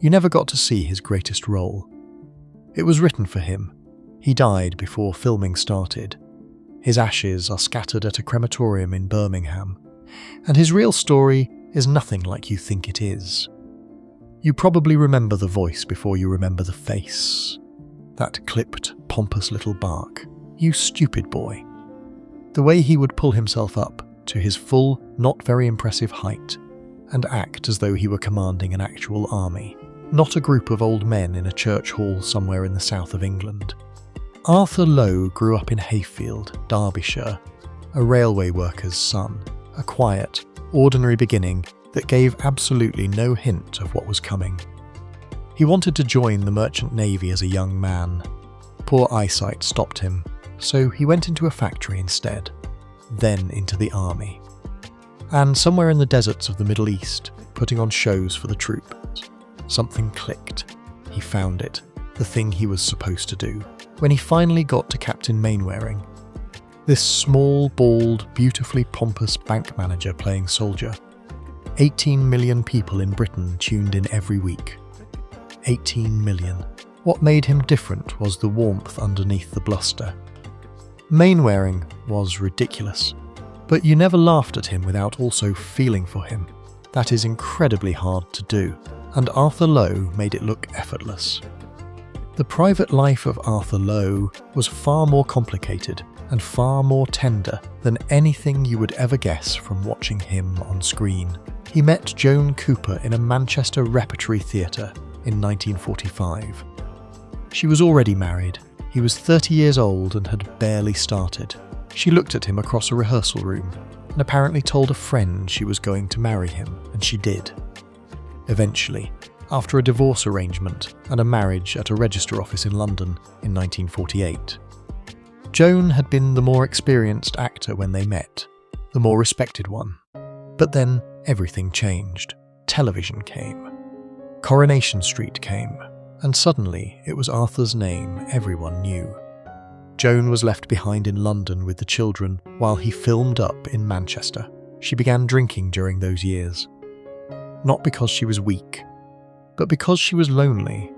You never got to see his greatest role. It was written for him. He died before filming started. His ashes are scattered at a crematorium in Birmingham, and his real story is nothing like you think it is. You probably remember the voice before you remember the face. That clipped, pompous little bark. You stupid boy. The way he would pull himself up to his full, not very impressive height and act as though he were commanding an actual army, not a group of old men in a church hall somewhere in the south of England. Arthur Lowe grew up in Hayfield, Derbyshire, a railway worker's son, a quiet, ordinary beginning that gave absolutely no hint of what was coming. He wanted to join the merchant navy as a young man. Poor eyesight stopped him, so he went into a factory instead, then into the army. And somewhere in the deserts of the Middle East, putting on shows for the troops, something clicked. He found it, the thing he was supposed to do, when he finally got to Captain Mainwaring. This small, bald, beautifully pompous bank manager playing soldier. 18 million people in Britain tuned in every week. 18 million. What made him different was the warmth underneath the bluster. Mainwaring was ridiculous, but you never laughed at him without also feeling for him. That is incredibly hard to do, and Arthur Lowe made it look effortless. The private life of Arthur Lowe was far more complicated and far more tender than anything you would ever guess from watching him on screen. He met Joan Cooper in a Manchester repertory theatre in 1945. She was already married. He was 30 years old and had barely started. She looked at him across a rehearsal room and apparently told a friend she was going to marry him, and she did. Eventually, after a divorce arrangement and a marriage at a register office in London in 1948. Joan had been the more experienced actor when they met, the more respected one. But then everything changed. Television came. Coronation Street came, and suddenly it was Arthur's name everyone knew. Joan was left behind in London with the children while he filmed up in Manchester. She began drinking during those years. Not because she was weak, but because she was lonely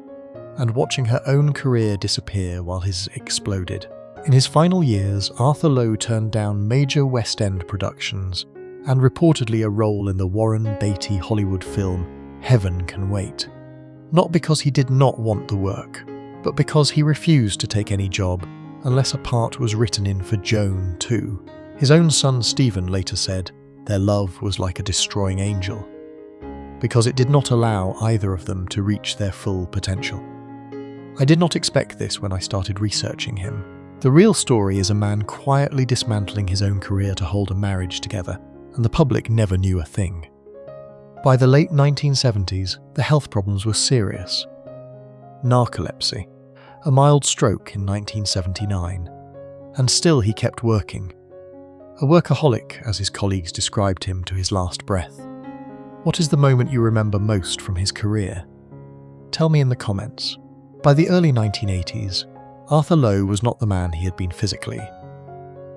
and watching her own career disappear while his exploded. In his final years, Arthur Lowe turned down major West End productions and reportedly a role in the Warren Beatty Hollywood film Heaven Can Wait. Not because he did not want the work, but because he refused to take any job unless a part was written in for Joan too. His own son Stephen later said their love was like a destroying angel, because it did not allow either of them to reach their full potential. I did not expect this when I started researching him. The real story is a man quietly dismantling his own career to hold a marriage together, and the public never knew a thing. By the late 1970s, the health problems were serious. Narcolepsy, a mild stroke in 1979, and still he kept working. A workaholic, as his colleagues described him to his last breath. What is the moment you remember most from his career? Tell me in the comments. By the early 1980s, Arthur Lowe was not the man he had been physically.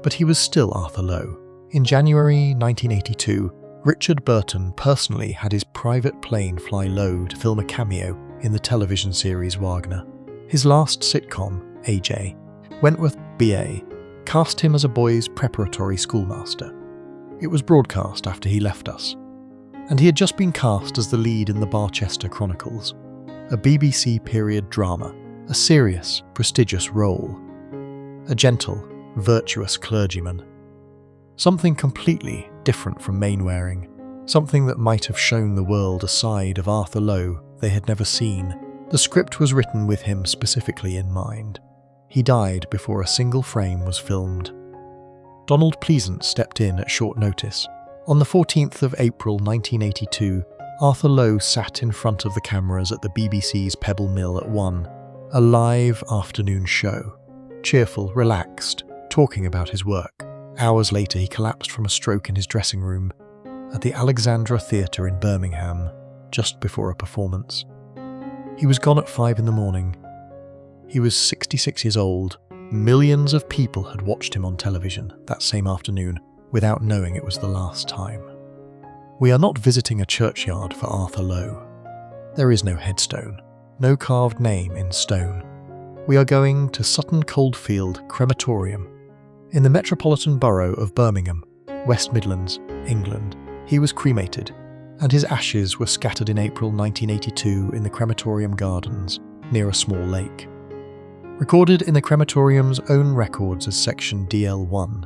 But he was still Arthur Lowe. In January 1982, Richard Burton personally had his private plane fly low to film a cameo in the television series Wagner. His last sitcom, AJ, Wentworth BA, cast him as a boys' preparatory schoolmaster. It was broadcast after he left us. And he had just been cast as the lead in the Barchester Chronicles, a BBC period drama, a serious, prestigious role. A gentle, virtuous clergyman. Something completely different from Mainwaring, something that might have shown the world a side of Arthur Lowe they had never seen. The script was written with him specifically in mind. He died before a single frame was filmed. Donald Pleasant stepped in at short notice. On the 14th of April 1982, Arthur Lowe sat in front of the cameras at the BBC's Pebble Mill at 1, a live afternoon show. Cheerful, relaxed, talking about his work. Hours later he collapsed from a stroke in his dressing room at the Alexandra Theatre in Birmingham, just before a performance. He was gone at 5 in the morning. He was 66 years old. Millions of people had watched him on television that same afternoon, without knowing it was the last time. We are not visiting a churchyard for Arthur Lowe. There is no headstone, no carved name in stone. We are going to Sutton Coldfield Crematorium. In the metropolitan borough of Birmingham, West Midlands, England, he was cremated, and his ashes were scattered in April 1982 in the crematorium gardens near a small lake. Recorded in the crematorium's own records as section DL1.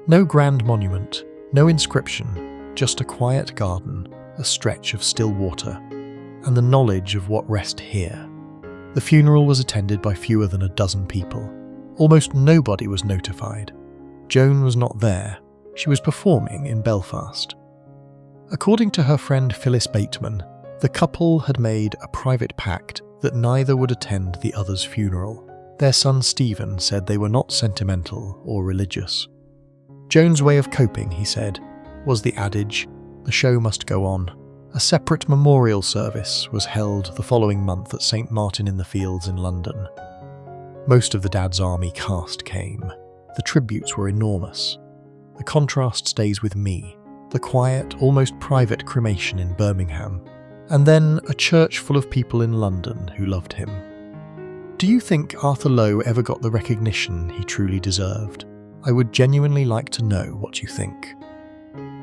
No grand monument, no inscription, just a quiet garden, a stretch of still water, and the knowledge of what rest here. The funeral was attended by fewer than a dozen people. Almost nobody was notified. Joan was not there. She was performing in Belfast. According to her friend Phyllis Bateman, the couple had made a private pact that neither would attend the other's funeral. Their son Stephen said they were not sentimental or religious. Joan's way of coping, he said, was the adage, the show must go on. A separate memorial service was held the following month at St. Martin-in-the-Fields in London. Most of the Dad's Army cast came. The tributes were enormous. The contrast stays with me, the quiet, almost private cremation in Birmingham, and then a church full of people in London who loved him. Do you think Arthur Lowe ever got the recognition he truly deserved? I would genuinely like to know what you think.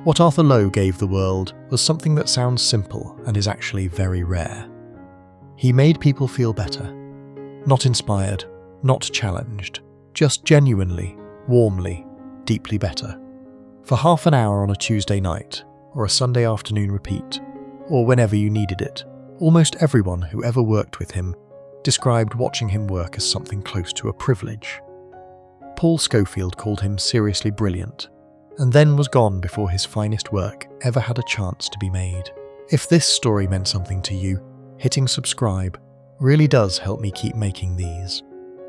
What Arthur Lowe gave the world was something that sounds simple and is actually very rare. He made people feel better. Not inspired, not challenged, just genuinely, warmly, deeply better. For half an hour on a Tuesday night, or a Sunday afternoon repeat, or whenever you needed it, almost everyone who ever worked with him described watching him work as something close to a privilege. Paul Schofield called him seriously brilliant, and then was gone before his finest work ever had a chance to be made. If this story meant something to you, hitting subscribe really does help me keep making these.